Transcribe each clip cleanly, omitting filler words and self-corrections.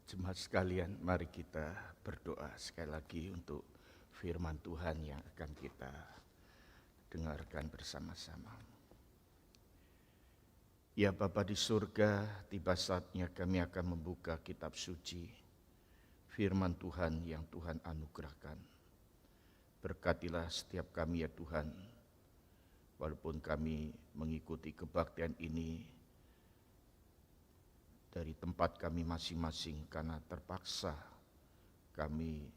Jemaat sekalian, mari kita berdoa sekali lagi untuk firman Tuhan yang akan kita dengarkan bersama-sama. Ya Bapa di surga, tiba saatnya kami akan membuka kitab suci, firman Tuhan yang Tuhan anugerahkan. Berkatilah setiap kami ya Tuhan, walaupun kami mengikuti kebaktian ini dari tempat kami masing-masing karena terpaksa kami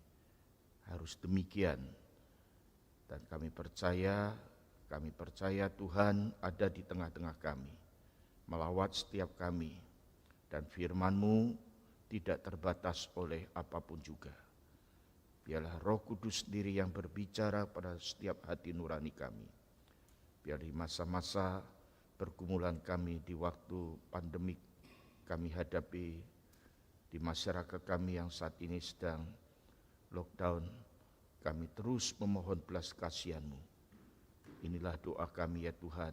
harus demikian. Dan kami percaya Tuhan ada di tengah-tengah kami, melawat setiap kami, dan firman-Mu tidak terbatas oleh apapun juga. Biarlah Roh Kudus sendiri yang berbicara pada setiap hati nurani kami. Biar di masa-masa pergumulan kami di waktu pandemik kami hadapi di masyarakat kami yang saat ini sedang lockdown, kami terus memohon belas kasihan-Mu. Inilah doa kami ya Tuhan.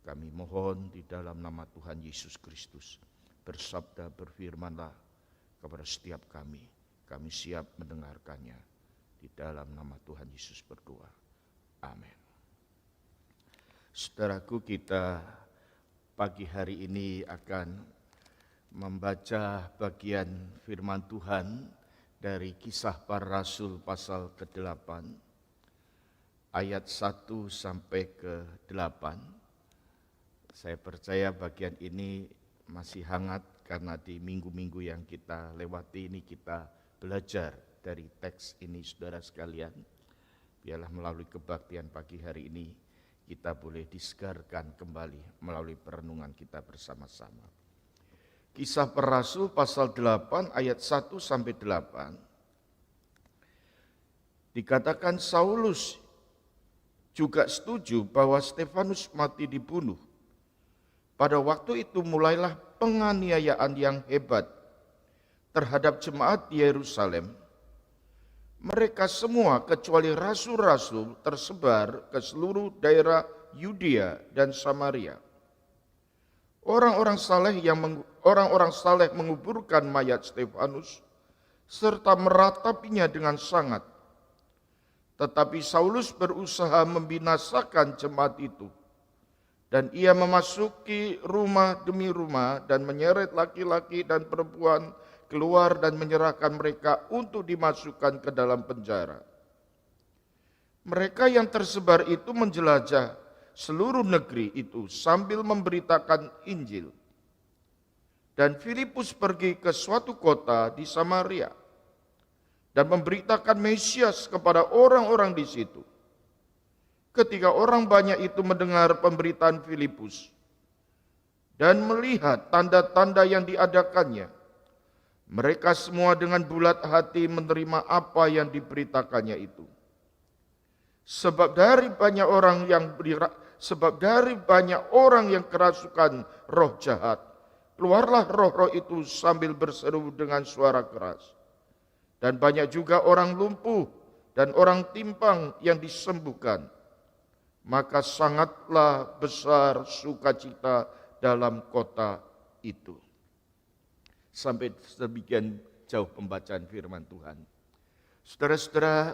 Kami mohon di dalam nama Tuhan Yesus Kristus. Bersabda, berfirmanlah kepada setiap kami. Kami siap mendengarkannya. Di dalam nama Tuhan Yesus berdoa. Amin. Saudaraku, kita pagi hari ini akan membaca bagian firman Tuhan dari Kisah Para Rasul pasal ke-8 ayat 1 sampai ke-8. Saya percaya bagian ini masih hangat karena di minggu-minggu yang kita lewati ini kita belajar dari teks ini, saudara sekalian. Biarlah melalui kebaktian pagi hari ini kita boleh disegarkan kembali melalui perenungan kita bersama-sama. Kisah Para Rasul pasal 8 ayat 1 sampai 8. Dikatakan Saulus juga setuju bahwa Stefanus mati dibunuh. Pada waktu itu mulailah penganiayaan yang hebat terhadap jemaat di Yerusalem. Mereka semua kecuali rasul-rasul tersebar ke seluruh daerah Yudea dan Samaria. Orang-orang saleh menguburkan mayat Stefanus serta meratapinya dengan sangat. Tetapi Saulus berusaha membinasakan jemaat itu, dan ia memasuki rumah demi rumah dan menyeret laki-laki dan perempuan keluar dan menyerahkan mereka untuk dimasukkan ke dalam penjara. Mereka yang tersebar itu menjelajah seluruh negeri itu sambil memberitakan Injil. Dan Filipus pergi ke suatu kota di Samaria dan memberitakan Mesias kepada orang-orang di situ. Ketika orang banyak itu mendengar pemberitaan Filipus dan melihat tanda-tanda yang diadakannya, mereka semua dengan bulat hati menerima apa yang diberitakannya itu. Sebab dari banyak orang yang kerasukan roh jahat, keluarlah roh-roh itu sambil berseru dengan suara keras. Dan banyak juga orang lumpuh dan orang timpang yang disembuhkan. Maka sangatlah besar sukacita dalam kota itu. Sampai sedemikian jauh pembacaan firman Tuhan. Saudara-saudara,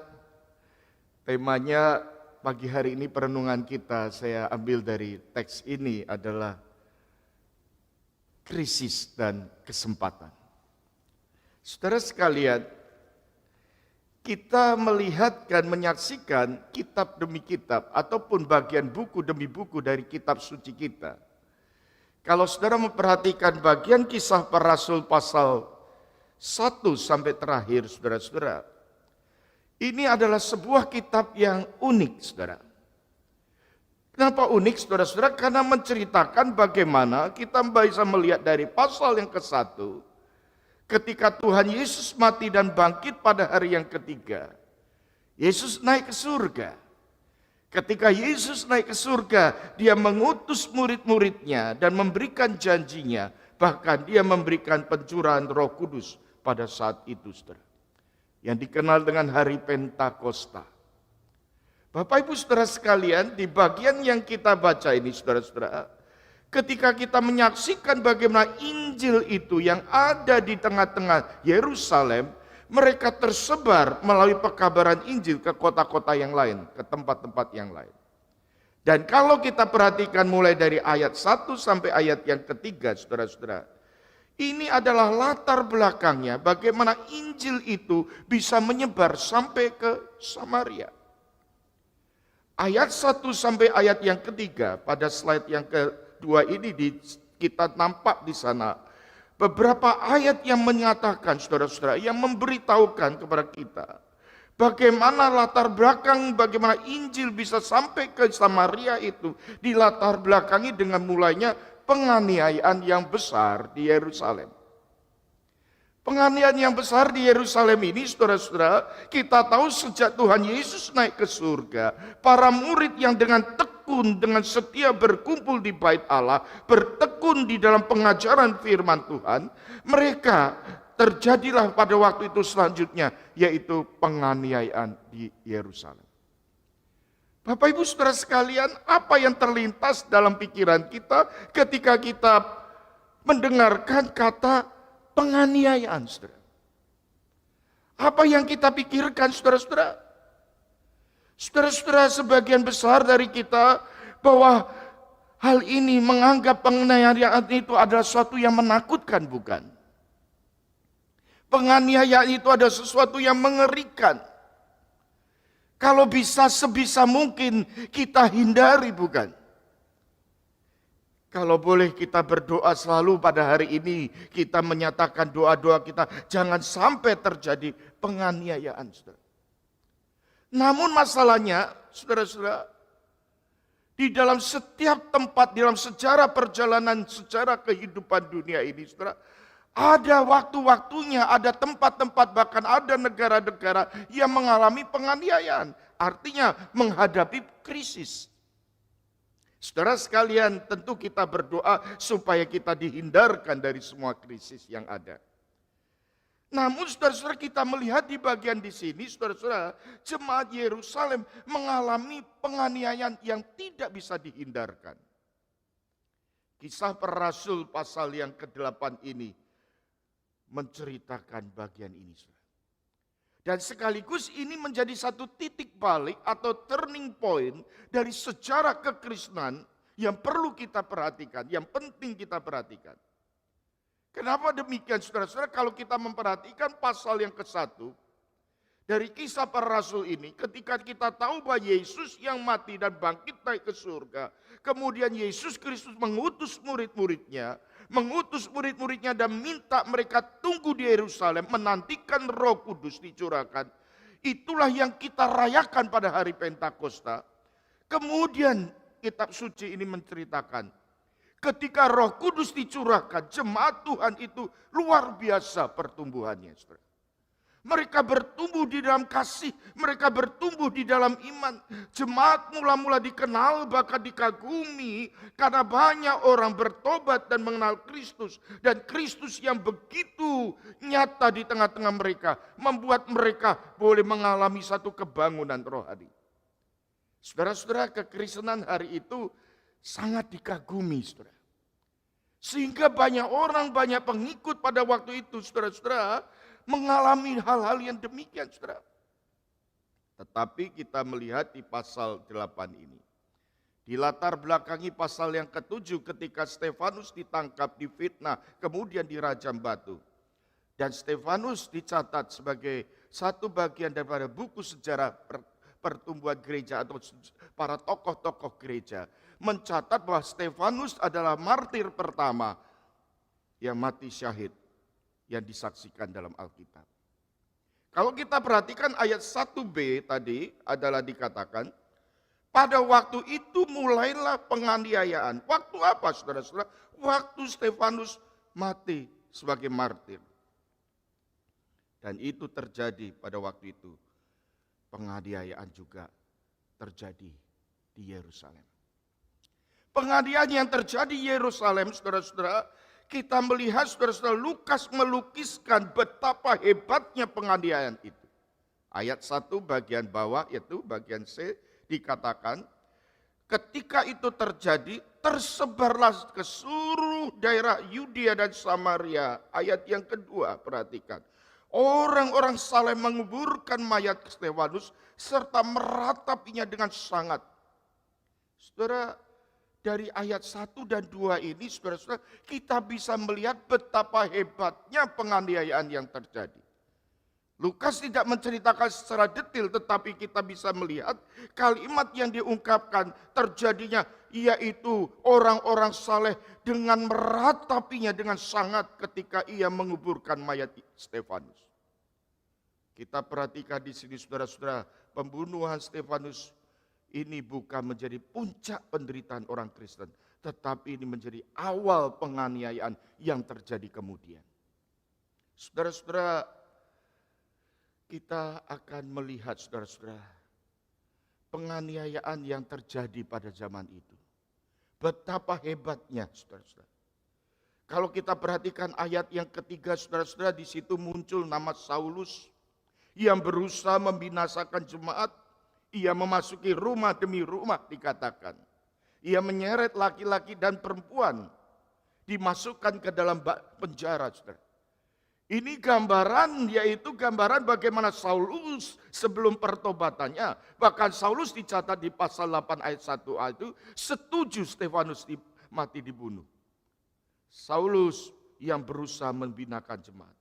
temanya pagi hari ini perenungan kita saya ambil dari teks ini adalah krisis dan kesempatan. Saudara sekalian, kita melihat dan menyaksikan kitab demi kitab ataupun bagian buku demi buku dari kitab suci kita. Kalau saudara memperhatikan bagian Kisah Para Rasul pasal 1 sampai terakhir, saudara-saudara, ini adalah sebuah kitab yang unik, saudara. Kenapa unik, saudara-saudara? Karena menceritakan bagaimana kita bisa melihat dari pasal yang ke-1, ketika Tuhan Yesus mati dan bangkit pada hari yang ketiga, Yesus naik ke surga. Ketika Yesus naik ke surga, dia mengutus murid-muridnya dan memberikan janjinya. Bahkan dia memberikan pencurahan Roh Kudus pada saat itu, saudara. Yang dikenal dengan hari Pentakosta. Bapak Ibu saudara sekalian, di bagian yang kita baca ini, saudara-saudara, ketika kita menyaksikan bagaimana Injil itu yang ada di tengah-tengah Yerusalem, mereka tersebar melalui pekabaran Injil ke kota-kota yang lain, ke tempat-tempat yang lain. Dan kalau kita perhatikan mulai dari ayat 1 sampai ayat yang ketiga, saudara-saudara, ini adalah latar belakangnya bagaimana Injil itu bisa menyebar sampai ke Samaria. Ayat 1 sampai ayat yang ketiga, pada slide yang kedua ini kita nampak di sana beberapa ayat yang menyatakan, saudara-saudara, yang memberitahukan kepada kita bagaimana latar belakang, bagaimana Injil bisa sampai ke Samaria itu dilatar belakangi dengan mulainya penganiayaan yang besar di Yerusalem. Penganiayaan yang besar di Yerusalem ini, saudara-saudara, kita tahu sejak Tuhan Yesus naik ke surga, para murid yang dengan tekun, dengan setia berkumpul di bait Allah, bertekun di dalam pengajaran firman Tuhan, mereka terjadilah pada waktu itu selanjutnya, yaitu penganiayaan di Yerusalem. Bapak Ibu Saudara sekalian, apa yang terlintas dalam pikiran kita ketika kita mendengarkan kata penganiayaan, saudara? Apa yang kita pikirkan, saudara-saudara? Saudara-saudara, sebagian besar dari kita bahwa hal ini menganggap penganiayaan itu adalah sesuatu yang menakutkan, bukan? Penganiayaan itu ada sesuatu yang mengerikan. Kalau bisa sebisa mungkin kita hindari, bukan? Kalau boleh kita berdoa selalu pada hari ini, kita menyatakan doa-doa kita, jangan sampai terjadi penganiayaan, saudara. Namun masalahnya, saudara-saudara, di dalam setiap tempat, di dalam sejarah perjalanan, sejarah kehidupan dunia ini, saudara, ada waktu-waktunya, ada tempat-tempat, bahkan ada negara-negara yang mengalami penganiayaan. Artinya menghadapi krisis. Saudara sekalian, tentu kita berdoa supaya kita dihindarkan dari semua krisis yang ada. Namun saudara-saudara, kita melihat di bagian di sini, saudara-saudara, jemaat Yerusalem mengalami penganiayaan yang tidak bisa dihindarkan. Kisah Para Rasul pasal yang ke-8 ini menceritakan bagian ini. Dan sekaligus ini menjadi satu titik balik atau turning point dari sejarah kekristenan yang perlu kita perhatikan, yang penting kita perhatikan. Kenapa demikian, saudara-saudara? Kalau kita memperhatikan pasal yang ke-1 dari Kisah Para Rasul ini, ketika kita tahu bahwa Yesus yang mati dan bangkit naik ke surga, kemudian Yesus Kristus mengutus murid-muridnya dan minta mereka tunggu di Yerusalem, menantikan Roh Kudus dicurahkan. Itulah yang kita rayakan pada hari Pentakosta. Kemudian kitab suci ini menceritakan, ketika Roh Kudus dicurahkan, jemaat Tuhan itu luar biasa pertumbuhannya, saudara. Mereka bertumbuh di dalam kasih, mereka bertumbuh di dalam iman. Jemaat mula-mula dikenal, bahkan dikagumi, karena banyak orang bertobat dan mengenal Kristus. Dan Kristus yang begitu nyata di tengah-tengah mereka, membuat mereka boleh mengalami satu kebangunan rohani. Saudara-saudara, kekristenan hari itu sangat dikagumi, saudara. Sehingga banyak orang, banyak pengikut pada waktu itu, saudara-saudara, mengalami hal-hal yang demikian, saudara. Tetapi kita melihat di pasal 8 ini, di latar belakangi pasal yang ke-7 ketika Stefanus ditangkap, difitnah, kemudian dirajam batu. Dan Stefanus dicatat sebagai satu bagian daripada buku sejarah pertumbuhan gereja atau para tokoh-tokoh gereja, mencatat bahwa Stefanus adalah martir pertama yang mati syahid yang disaksikan dalam Alkitab. Kalau kita perhatikan ayat 1b tadi adalah dikatakan, pada waktu itu mulailah penganiayaan. Waktu apa, saudara-saudara? Waktu Stefanus mati sebagai martir. Dan itu terjadi pada waktu itu. Penganiayaan juga terjadi di Yerusalem. Penganiayaan yang terjadi di Yerusalem, saudara-saudara, kita melihat, saudara-saudara, Lukas melukiskan betapa hebatnya penganiayaan itu. Ayat 1 bagian bawah, yaitu bagian C, dikatakan, ketika itu terjadi, tersebarlah ke seluruh daerah Yudea dan Samaria. Ayat yang kedua, perhatikan. Orang-orang saleh menguburkan mayat Stefanus serta meratapinya dengan sangat. Saudara, dari ayat 1 dan 2 ini, saudara-saudara, kita bisa melihat betapa hebatnya penganiayaan yang terjadi. Lukas tidak menceritakan secara detail, tetapi kita bisa melihat kalimat yang diungkapkan terjadinya, yaitu orang-orang saleh dengan meratapinya dengan sangat ketika ia menguburkan mayat Stefanus. Kita perhatikan di sini, saudara-saudara, pembunuhan Stefanus ini bukan menjadi puncak penderitaan orang Kristen, tetapi ini menjadi awal penganiayaan yang terjadi kemudian. Saudara-saudara, kita akan melihat, saudara-saudara, penganiayaan yang terjadi pada zaman itu. Betapa hebatnya, saudara-saudara. Kalau kita perhatikan ayat yang ketiga, saudara-saudara, di situ muncul nama Saulus yang berusaha membinasakan jemaat. Ia memasuki rumah demi rumah, dikatakan. Ia menyeret laki-laki dan perempuan, dimasukkan ke dalam penjara, saudara. Ini gambaran, yaitu gambaran bagaimana Saulus sebelum pertobatannya. Bahkan Saulus dicatat di pasal 8 ayat 1a itu setuju Stefanus mati dibunuh. Saulus yang berusaha membinakan jemaat.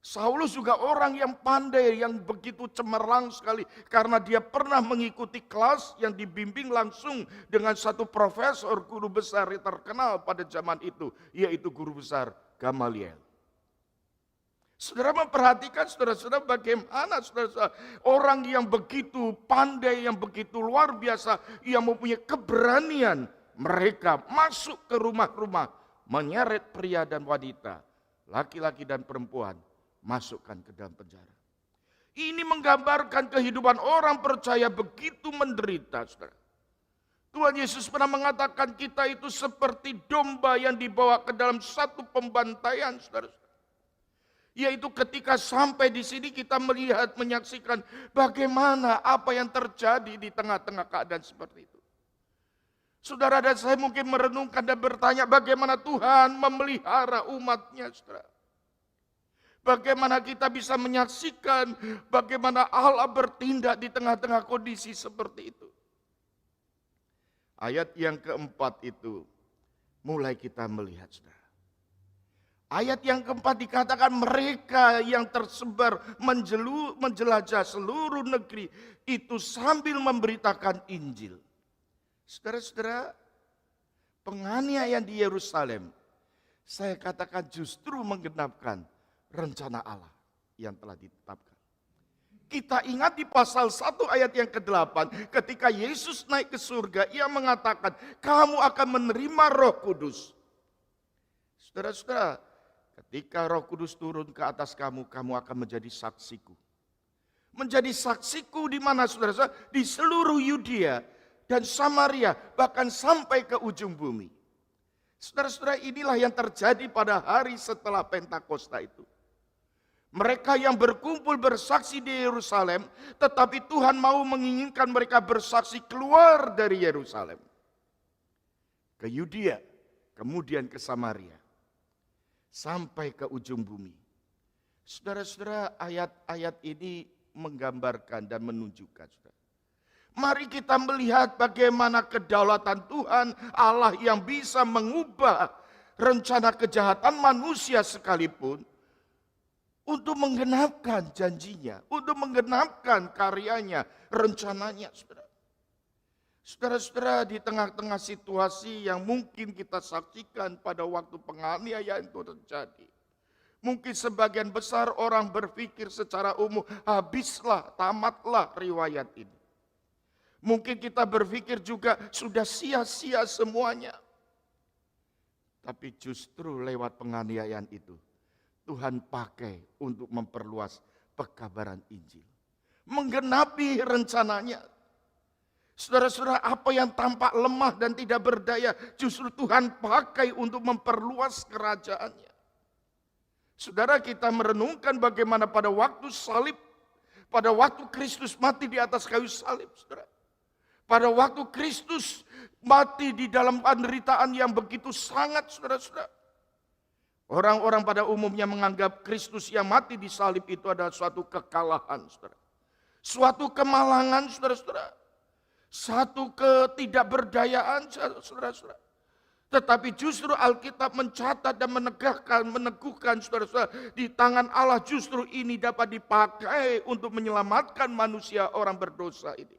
Saulus juga orang yang pandai, yang begitu cemerlang sekali. Karena dia pernah mengikuti kelas yang dibimbing langsung dengan satu profesor guru besar yang terkenal pada zaman itu. Yaitu guru besar Gamaliel. Saudara memperhatikan, saudara-saudara, bagaimana saudara-saudara, orang yang begitu pandai, yang begitu luar biasa, yang mempunyai keberanian, mereka masuk ke rumah-rumah, menyeret pria dan wanita, laki-laki dan perempuan, masukkan ke dalam penjara. Ini menggambarkan kehidupan orang percaya begitu menderita, saudara. Tuhan Yesus pernah mengatakan kita itu seperti domba yang dibawa ke dalam satu pembantaian, saudara-saudara. Yaitu ketika sampai di sini kita melihat, menyaksikan bagaimana apa yang terjadi di tengah-tengah keadaan seperti itu. Saudara dan saya mungkin merenungkan dan bertanya bagaimana Tuhan memelihara umatnya, saudara. Bagaimana kita bisa menyaksikan bagaimana Allah bertindak di tengah-tengah kondisi seperti itu. Ayat yang keempat itu mulai kita melihat, saudara. Ayat yang keempat dikatakan mereka yang tersebar menjelajah seluruh negeri itu sambil memberitakan Injil. Saudara-saudara, penganiayaan di Yerusalem, saya katakan justru menggenapkan rencana Allah yang telah ditetapkan. Kita ingat di pasal 1 ayat yang ke-8, ketika Yesus naik ke surga, ia mengatakan, kamu akan menerima Roh Kudus. Saudara-saudara, ketika Roh Kudus turun ke atas kamu, kamu akan menjadi saksiku. Menjadi saksiku di mana, saudara-saudara? Di seluruh Yudea dan Samaria, bahkan sampai ke ujung bumi. Saudara-saudara, inilah yang terjadi pada hari setelah Pentakosta itu. Mereka yang berkumpul bersaksi di Yerusalem, tetapi Tuhan mau menginginkan mereka bersaksi keluar dari Yerusalem. Ke Yudea, kemudian ke Samaria. Sampai ke ujung bumi. Saudara-saudara, ayat-ayat ini menggambarkan dan menunjukkan, saudara. Mari kita melihat bagaimana kedaulatan Tuhan, Allah yang bisa mengubah rencana kejahatan manusia sekalipun, untuk menggenapkan janjinya, untuk menggenapkan karyanya, rencananya, saudara. Saudara-saudara, di tengah-tengah situasi yang mungkin kita saksikan pada waktu penganiayaan itu terjadi. Mungkin sebagian besar orang berpikir secara umum, habislah, tamatlah riwayat ini. Mungkin kita berpikir juga sudah sia-sia semuanya. Tapi justru lewat penganiayaan itu, Tuhan pakai untuk memperluas pekabaran Injil. Menggenapi rencananya. Saudara-saudara, apa yang tampak lemah dan tidak berdaya, justru Tuhan pakai untuk memperluas kerajaannya. Saudara, kita merenungkan bagaimana pada waktu salib, pada waktu Kristus mati di atas kayu salib, saudara. Pada waktu Kristus mati di dalam penderitaan yang begitu sangat, saudara-saudara. Orang-orang pada umumnya menganggap Kristus yang mati di salib itu adalah suatu kekalahan, saudara. Suatu kemalangan, saudara-saudara. Satu ketidakberdayaan, saudara-saudara. Tetapi justru Alkitab mencatat dan meneguhkan saudara-saudara, di tangan Allah justru ini dapat dipakai untuk menyelamatkan manusia orang berdosa ini.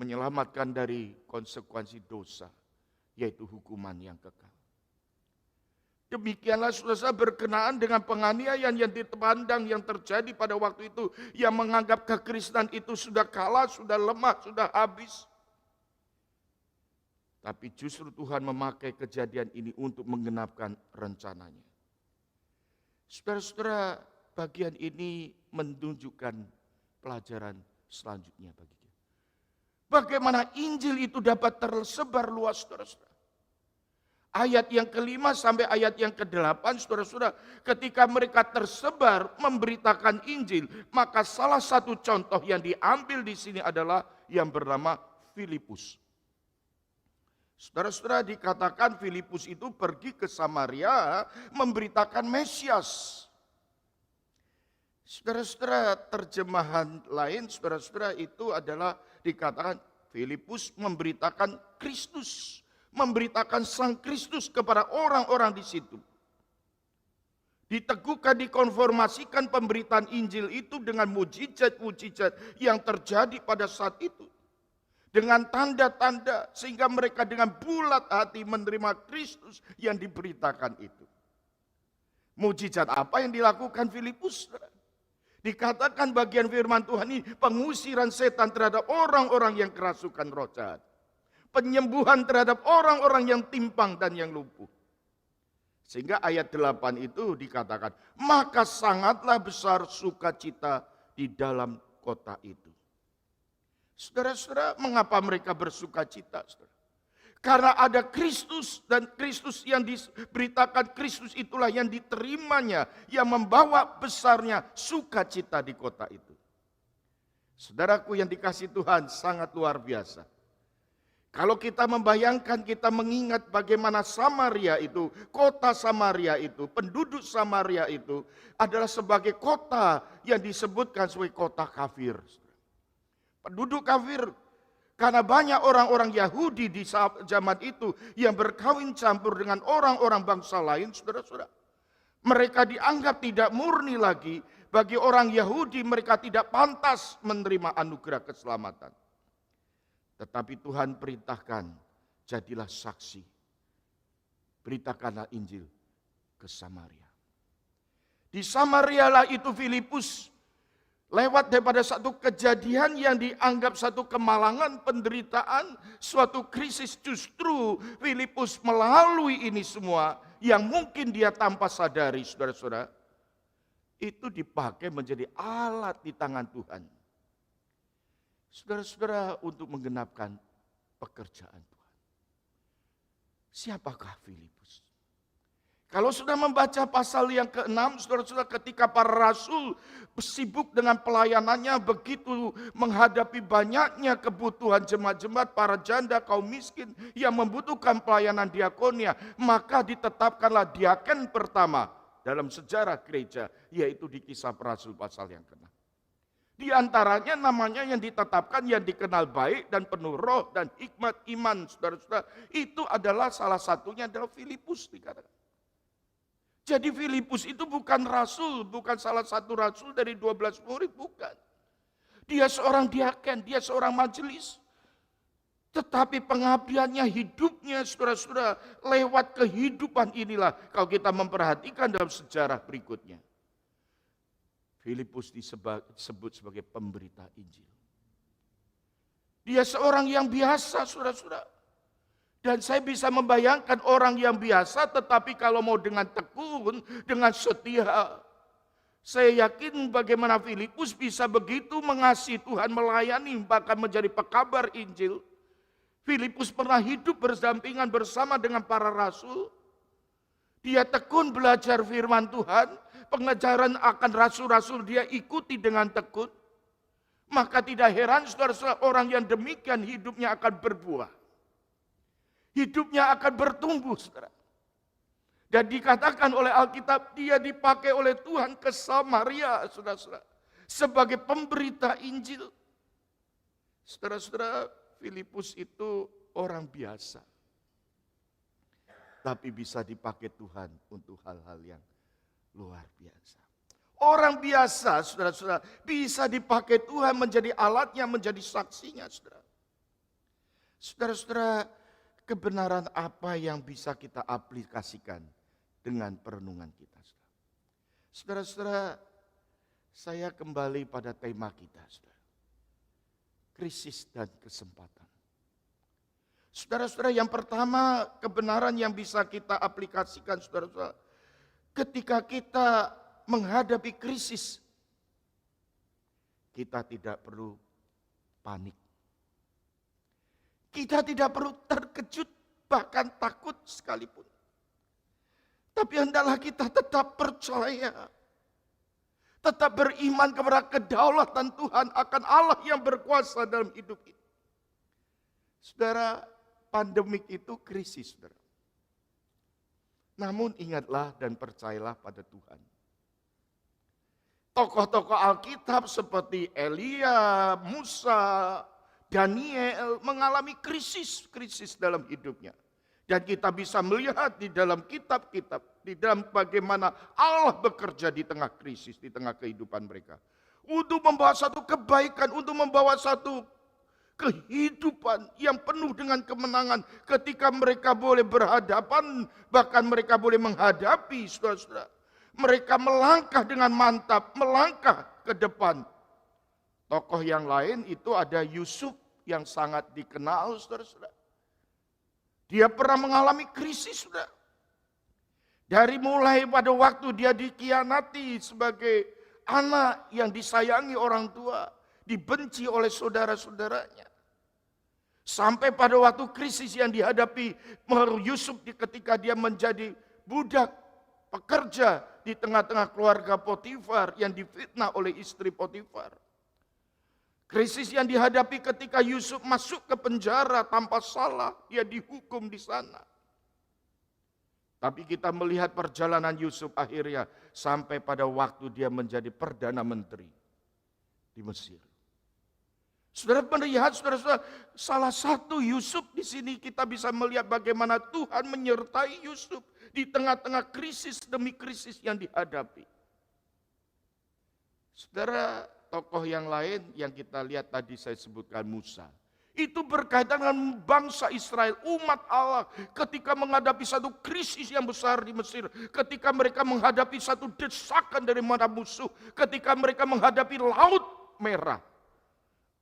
Menyelamatkan dari konsekuensi dosa, yaitu hukuman yang kekal. Demikianlah saudara-saudara berkenaan dengan penganiayaan yang dipandang yang terjadi pada waktu itu, yang menganggap kekristenan itu sudah kalah, sudah lemah, sudah habis. Tapi justru Tuhan memakai kejadian ini untuk menggenapkan rencananya. Saudara-saudara, bagian ini menunjukkan pelajaran selanjutnya bagi kita. Bagaimana Injil itu dapat tersebar luas, saudara-saudara. Ayat yang ke-5 sampai ayat yang ke-8, saudara-saudara, ketika mereka tersebar memberitakan Injil, maka salah satu contoh yang diambil di sini adalah yang bernama Filipus. Saudara-saudara, dikatakan Filipus itu pergi ke Samaria memberitakan Mesias. Saudara-saudara, terjemahan lain saudara-saudara itu adalah dikatakan Filipus memberitakan Kristus, memberitakan Sang Kristus kepada orang-orang di situ. Diteguhkan, dikonformasikan pemberitaan Injil itu dengan mujizat-mujizat yang terjadi pada saat itu. Dengan tanda-tanda sehingga mereka dengan bulat hati menerima Kristus yang diberitakan itu. Mujizat apa yang dilakukan Filipus? Dikatakan bagian firman Tuhan ini pengusiran setan terhadap orang-orang yang kerasukan roh jahat. Penyembuhan terhadap orang-orang yang timpang dan yang lumpuh. Sehingga ayat 8 itu dikatakan, maka sangatlah besar sukacita di dalam kota itu. Saudara-saudara, mengapa mereka bersukacita? Karena ada Kristus, dan Kristus yang diberitakan Kristus itulah yang diterimanya, yang membawa besarnya sukacita di kota itu. Saudaraku yang dikasihi Tuhan, sangat luar biasa. Kalau kita membayangkan, kita mengingat bagaimana Samaria itu, kota Samaria itu, penduduk Samaria itu adalah sebagai kota yang disebutkan sebagai kota kafir. Penduduk kafir, karena banyak orang-orang Yahudi di zaman itu yang berkawin campur dengan orang-orang bangsa lain, saudara-saudara. Mereka dianggap tidak murni lagi. Bagi orang Yahudi, mereka tidak pantas menerima anugerah keselamatan. Tetapi Tuhan perintahkan, jadilah saksi. Beritakanlah Injil ke Samaria. Di Samaria lah itu Filipus lewat daripada satu kejadian yang dianggap satu kemalangan, penderitaan, suatu krisis, justru Filipus melalui ini semua yang mungkin dia tanpa sadari, saudara-saudara, itu dipakai menjadi alat di tangan Tuhan. Saudara-saudara, untuk menggenapkan pekerjaan Tuhan. Siapakah Filipus? Kalau sudah membaca pasal yang ke-6, saudara-saudara, ketika para rasul sibuk dengan pelayanannya, begitu menghadapi banyaknya kebutuhan jemaat-jemaat, para janda, kaum miskin yang membutuhkan pelayanan diakonia, maka ditetapkanlah diaken pertama dalam sejarah gereja, yaitu di Kisah Para Rasul pasal yang ke-6. Di antaranya namanya yang ditetapkan, yang dikenal baik dan penuh roh dan hikmat iman, saudara-saudara, itu adalah salah satunya adalah Filipus dikatakan. Jadi Filipus itu bukan rasul, bukan salah satu rasul dari 12 murid, bukan. Dia seorang diaken, dia seorang majelis. Tetapi pengabdiannya, hidupnya, saudara-saudara, lewat kehidupan inilah kalau kita memperhatikan dalam sejarah berikutnya. Filipus disebut sebagai pemberita Injil. Dia seorang yang biasa, saudara-saudara. Dan saya bisa membayangkan orang yang biasa, tetapi kalau mau dengan tekun, dengan setia, saya yakin bagaimana Filipus bisa begitu mengasihi Tuhan, melayani, bahkan menjadi pekabar Injil. Filipus pernah hidup berdampingan bersama dengan para rasul. Dia tekun belajar firman Tuhan, pengajaran akan rasul-rasul dia ikuti dengan tekun. Maka tidak heran saudara-saudara, orang yang demikian hidupnya akan berbuah. Hidupnya akan bertumbuh, saudara. Dan dikatakan oleh Alkitab, dia dipakai oleh Tuhan ke Samaria, saudara-saudara, sebagai pemberita Injil. Saudara-saudara, Filipus itu orang biasa. Tapi bisa dipakai Tuhan untuk hal-hal yang luar biasa. Orang biasa, saudara-saudara, bisa dipakai Tuhan menjadi alatnya, menjadi saksinya, saudara. Saudara-saudara, kebenaran apa yang bisa kita aplikasikan dengan perenungan kita, saudara? Saudara-saudara, saya kembali pada tema kita, saudara. Krisis dan kesempatan. Saudara-saudara, yang pertama kebenaran yang bisa kita aplikasikan, saudara-saudara, ketika kita menghadapi krisis, kita tidak perlu panik. Kita tidak perlu terkejut, bahkan takut sekalipun. Tapi hendaklah kita tetap percaya, tetap beriman kepada kedaulatan Tuhan akan Allah yang berkuasa dalam hidup ini. Saudara, pandemik itu krisis, saudara. Namun ingatlah dan percayalah pada Tuhan. Tokoh-tokoh Alkitab seperti Elia, Musa, Daniel mengalami krisis-krisis dalam hidupnya. Dan kita bisa melihat di dalam kitab-kitab, di dalam bagaimana Allah bekerja di tengah krisis, di tengah kehidupan mereka. Untuk membawa satu kebaikan, untuk membawa satu kehidupan yang penuh dengan kemenangan ketika mereka boleh berhadapan, bahkan mereka boleh menghadapi, saudara-saudara. Mereka melangkah dengan mantap, melangkah ke depan. Tokoh yang lain itu ada Yusuf yang sangat dikenal, saudara-saudara. Dia pernah mengalami krisis, saudara. Dari mulai pada waktu dia dikhianati sebagai anak yang disayangi orang tua, dibenci oleh saudara-saudaranya. Sampai pada waktu krisis yang dihadapi Yusuf ketika dia menjadi budak pekerja di tengah-tengah keluarga Potifar yang difitnah oleh istri Potifar. Krisis yang dihadapi ketika Yusuf masuk ke penjara tanpa salah, dia dihukum di sana. Tapi kita melihat perjalanan Yusuf akhirnya sampai pada waktu dia menjadi Perdana Menteri di Mesir. Saudara melihat, saudara-saudara, salah satu Yusuf di sini kita bisa melihat bagaimana Tuhan menyertai Yusuf di tengah-tengah krisis demi krisis yang dihadapi. Saudara, tokoh yang lain yang kita lihat tadi saya sebutkan Musa. Itu berkaitan dengan bangsa Israel, umat Allah ketika menghadapi satu krisis yang besar di Mesir. Ketika mereka menghadapi satu desakan dari mata musuh. Ketika mereka menghadapi Laut Merah.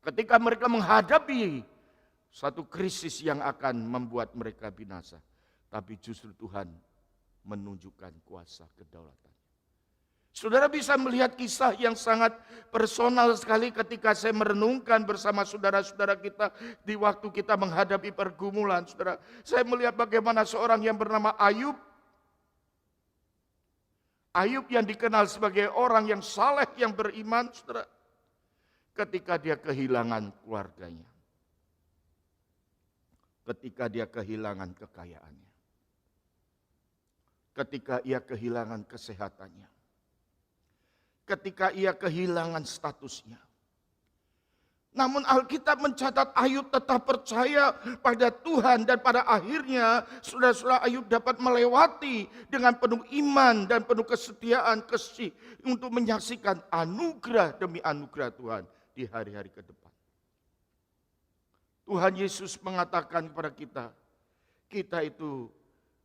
Ketika mereka menghadapi satu krisis yang akan membuat mereka binasa. Tapi justru Tuhan menunjukkan kuasa kedaulatan. Saudara bisa melihat kisah yang sangat personal sekali ketika saya merenungkan bersama saudara-saudara kita di waktu kita menghadapi pergumulan. Saudara, saya melihat bagaimana seorang yang bernama Ayub. Ayub yang dikenal sebagai orang yang saleh, yang beriman, saudara. Ketika dia kehilangan keluarganya. Ketika dia kehilangan kekayaannya. Ketika ia kehilangan kesehatannya. Ketika ia kehilangan statusnya. Namun Alkitab mencatat Ayub tetap percaya pada Tuhan dan pada akhirnya saudara-saudara Ayub dapat melewati dengan penuh iman dan penuh kesetiaan kasih untuk menyaksikan anugerah demi anugerah Tuhan di hari-hari ke depan. Tuhan Yesus mengatakan kepada kita, kita itu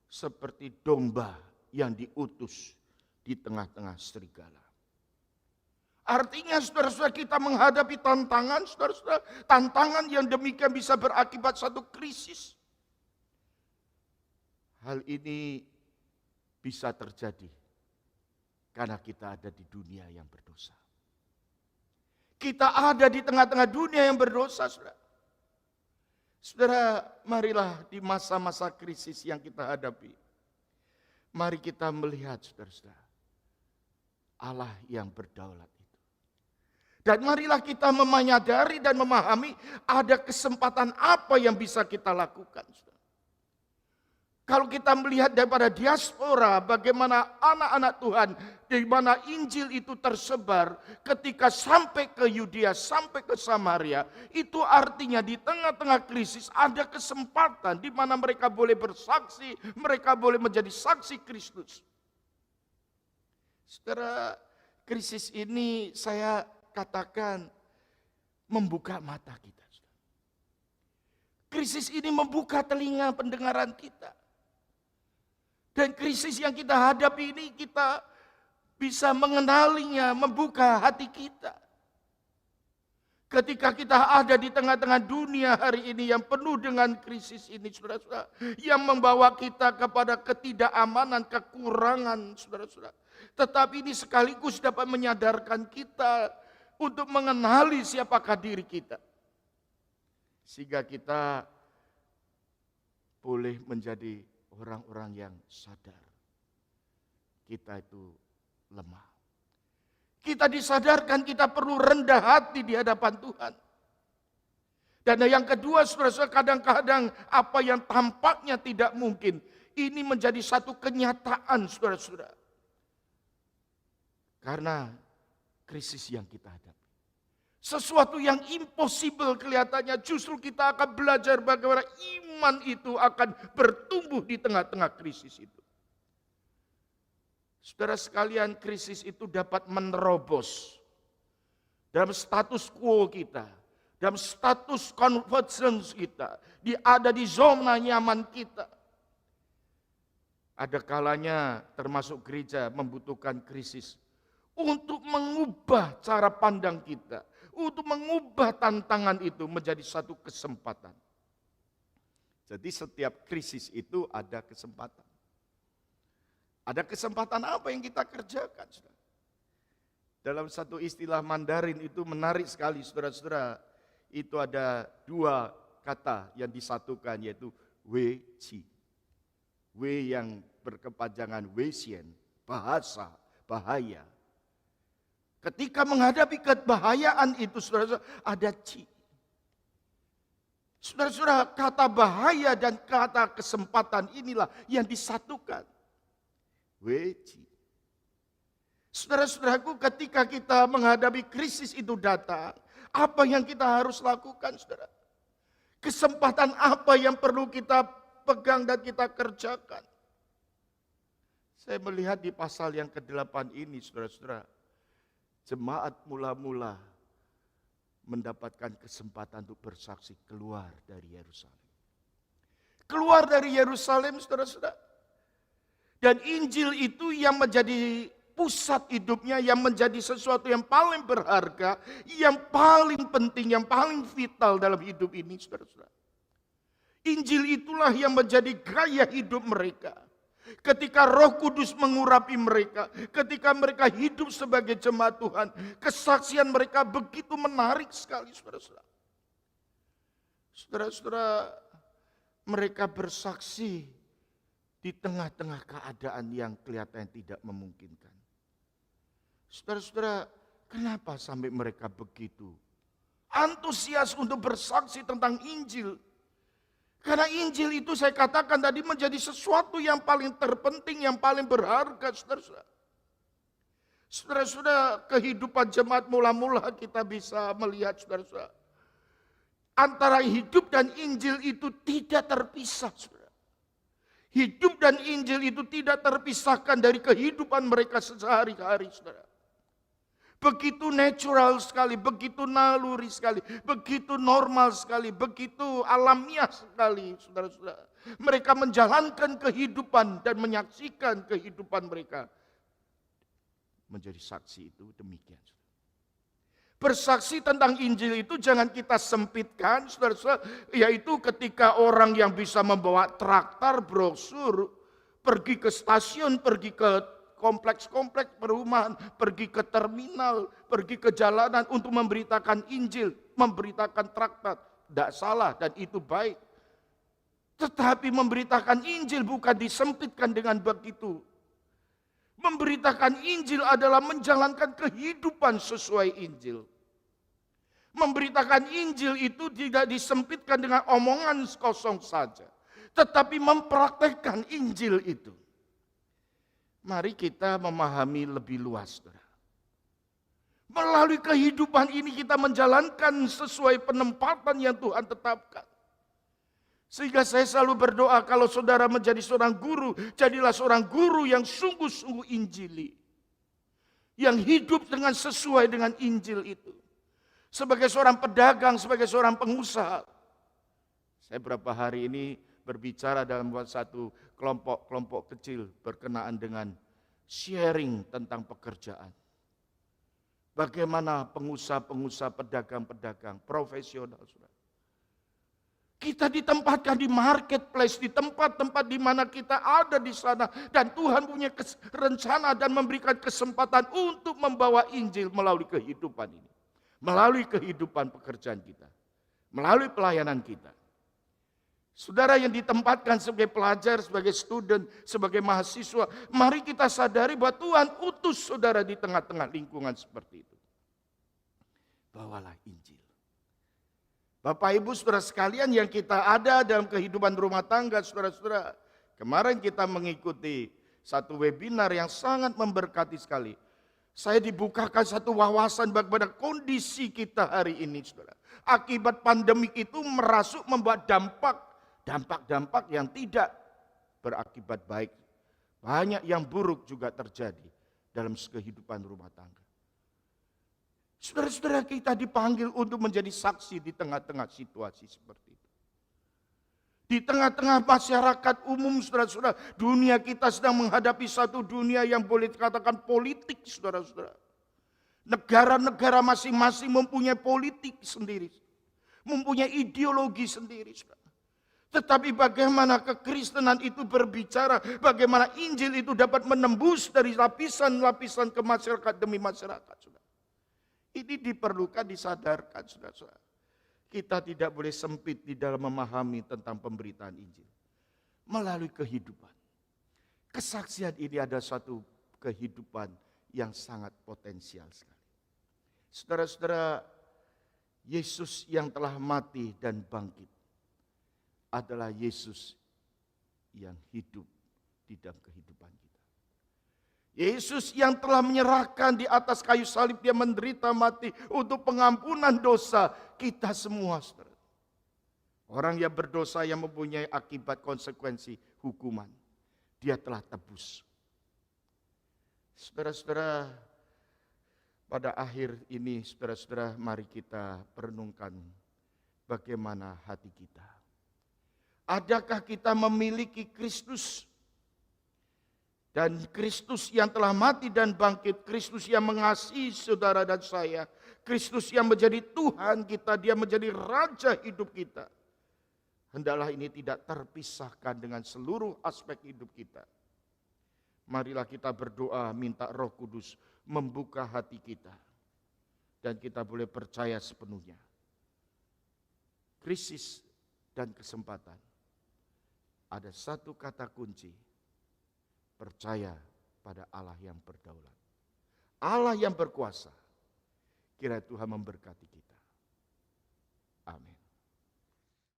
seperti domba yang diutus di tengah-tengah serigala. Artinya saudara-saudara kita menghadapi tantangan, saudara-saudara, tantangan yang demikian bisa berakibat satu krisis. Hal ini bisa terjadi karena kita ada di dunia yang berdosa. Kita ada di tengah-tengah dunia yang berdosa, saudara. Saudara, marilah di masa-masa krisis yang kita hadapi. Mari kita melihat, saudara-saudara, Allah yang berdaulat itu. Dan marilah kita menyadari dan memahami ada kesempatan apa yang bisa kita lakukan. Kalau kita melihat daripada diaspora, bagaimana anak-anak Tuhan, di mana Injil itu tersebar, ketika sampai ke Yudea, sampai ke Samaria, itu artinya di tengah-tengah krisis ada kesempatan di mana mereka boleh bersaksi, mereka boleh menjadi saksi Kristus. Saudara, krisis ini saya katakan membuka mata kita. Krisis ini membuka telinga pendengaran kita. Dan krisis yang kita hadapi ini kita bisa mengenalinya, membuka hati kita. Ketika kita ada di tengah-tengah dunia hari ini yang penuh dengan krisis ini, saudara-saudara, yang membawa kita kepada ketidakamanan, kekurangan, saudara-saudara. Tetapi ini sekaligus dapat menyadarkan kita untuk mengenali siapakah diri kita. Sehingga kita boleh menjadi orang-orang yang sadar kita itu lemah. Kita disadarkan kita perlu rendah hati di hadapan Tuhan. Dan yang kedua, saudara-saudara, kadang-kadang apa yang tampaknya tidak mungkin, ini menjadi satu kenyataan, saudara-saudara. Karena krisis yang kita hadapi. Sesuatu yang impossible kelihatannya, justru kita akan belajar bagaimana iman itu akan bertumbuh di tengah-tengah krisis itu. Saudara sekalian, krisis itu dapat menerobos dalam status quo kita, dalam status convergence kita, ada di zona nyaman kita. Ada kalanya termasuk gereja membutuhkan krisis untuk mengubah cara pandang kita, untuk mengubah tantangan itu menjadi satu kesempatan. Jadi setiap krisis itu ada kesempatan. Ada kesempatan apa yang kita kerjakan, saudara? Dalam satu istilah Mandarin itu menarik sekali, saudara-saudara. Itu ada dua kata yang disatukan, yaitu wei qi. Wei yang berkepanjangan weisien, bahasa, bahaya. Ketika menghadapi kebahayaan itu, saudara-saudara, ada qi. Saudara-saudara, kata bahaya dan kata kesempatan inilah yang disatukan. Weci. Saudara-saudaraku, ketika kita menghadapi krisis itu datang, apa yang kita harus lakukan, saudara? Kesempatan apa yang perlu kita pegang dan kita kerjakan? Saya melihat di pasal yang ke-8 ini, saudara-saudara, jemaat mula-mula mendapatkan kesempatan untuk bersaksi keluar dari Yerusalem. Keluar dari Yerusalem, saudara-saudara. Dan Injil itu yang menjadi pusat hidupnya, yang menjadi sesuatu yang paling berharga, yang paling penting, yang paling vital dalam hidup ini, saudara-saudara. Injil itulah yang menjadi gaya hidup mereka. Ketika Roh Kudus mengurapi mereka, ketika mereka hidup sebagai jemaat Tuhan, kesaksian mereka begitu menarik sekali, saudara-saudara. Saudara-saudara, mereka bersaksi di tengah-tengah keadaan yang kelihatannya tidak memungkinkan. Saudara-saudara, kenapa sampai mereka begitu antusias untuk bersaksi tentang Injil? Karena Injil itu saya katakan tadi menjadi sesuatu yang paling terpenting, yang paling berharga, saudara-saudara. Saudara-saudara, kehidupan jemaat mula-mula kita bisa melihat, saudara-saudara, antara hidup dan Injil itu tidak terpisah, saudara. Hidup dan Injil itu tidak terpisahkan dari kehidupan mereka sehari-hari, saudara. Begitu natural sekali, begitu naluri sekali, begitu normal sekali, begitu alamiah sekali, saudara-saudara. Mereka menjalankan kehidupan dan menyaksikan kehidupan mereka. Menjadi saksi itu demikian. Bersaksi tentang Injil itu jangan kita sempitkan, saudara-saudara, yaitu ketika orang yang bisa membawa traktor, brosur, pergi ke stasiun, pergi ke kompleks-kompleks perumahan, pergi ke terminal, pergi ke jalanan untuk memberitakan Injil, memberitakan traktat. Tidak salah dan itu baik. Tetapi memberitakan Injil bukan disempitkan dengan begitu. Memberitakan Injil adalah menjalankan kehidupan sesuai Injil. Memberitakan Injil itu tidak disempitkan dengan omongan kosong saja, tetapi mempraktekkan Injil itu. Mari kita memahami lebih luas, saudara. Melalui kehidupan ini kita menjalankan sesuai penempatan yang Tuhan tetapkan. Sehingga saya selalu berdoa kalau saudara menjadi seorang guru, jadilah seorang guru yang sungguh-sungguh Injili. Yang hidup dengan sesuai dengan Injil itu. Sebagai seorang pedagang, sebagai seorang pengusaha. Saya beberapa hari ini berbicara dalam satu kelompok kecil berkenaan dengan sharing tentang pekerjaan. Bagaimana pengusaha-pengusaha, pedagang-pedagang, profesional. Kita ditempatkan di marketplace, di tempat-tempat di mana kita ada di sana. Dan Tuhan punya rencana dan memberikan kesempatan untuk membawa Injil melalui kehidupan ini. Melalui kehidupan pekerjaan kita. Melalui pelayanan kita. Saudara yang ditempatkan sebagai pelajar, sebagai student, sebagai mahasiswa. Mari kita sadari bahwa Tuhan utus saudara di tengah-tengah lingkungan seperti itu. Bawalah Injil. Bapak Ibu saudara sekalian yang kita ada dalam kehidupan rumah tangga, saudara-saudara. Kemarin kita mengikuti satu webinar yang sangat memberkati sekali. Saya dibukakan satu wawasan bagaimana kondisi kita hari ini, saudara. Akibat pandemik itu merasuk membuat dampak-dampak yang tidak berakibat baik. Banyak yang buruk juga terjadi dalam kehidupan rumah tangga. Saudara-saudara, kita dipanggil untuk menjadi saksi di tengah-tengah situasi seperti itu. Di tengah-tengah masyarakat umum, saudara-saudara, dunia kita sedang menghadapi satu dunia yang boleh dikatakan politik, saudara-saudara. Negara-negara masing-masing mempunyai politik sendiri, mempunyai ideologi sendiri, saudara. Tetapi bagaimana kekristenan itu berbicara, bagaimana Injil itu dapat menembus dari lapisan-lapisan ke masyarakat demi masyarakat, saudara. Ini diperlukan, disadarkan, saudara-saudara. Kita tidak boleh sempit di dalam memahami tentang pemberitaan Injil. Melalui kehidupan. Kesaksian ini ada suatu kehidupan yang sangat potensial sekali. Saudara-saudara, Yesus yang telah mati dan bangkit adalah Yesus yang hidup di dalam kehidupan kita. Yesus yang telah menyerahkan di atas kayu salib, dia menderita mati untuk pengampunan dosa kita semua, saudara. Orang yang berdosa yang mempunyai akibat konsekuensi hukuman, dia telah tebus. Saudara-saudara, pada akhir ini, saudara-saudara, mari kita perenungkan bagaimana hati kita. Adakah kita memiliki Kristus? Dan Kristus yang telah mati dan bangkit, Kristus yang mengasihi saudara dan saya, Kristus yang menjadi Tuhan kita, dia menjadi Raja hidup kita. Hendaklah ini tidak terpisahkan dengan seluruh aspek hidup kita. Marilah kita berdoa minta Roh Kudus membuka hati kita. Dan kita boleh percaya sepenuhnya. Krisis dan kesempatan. Ada satu kata kunci. Percaya pada Allah yang berdaulat. Allah yang berkuasa. Kiranya Tuhan memberkati kita. Amin.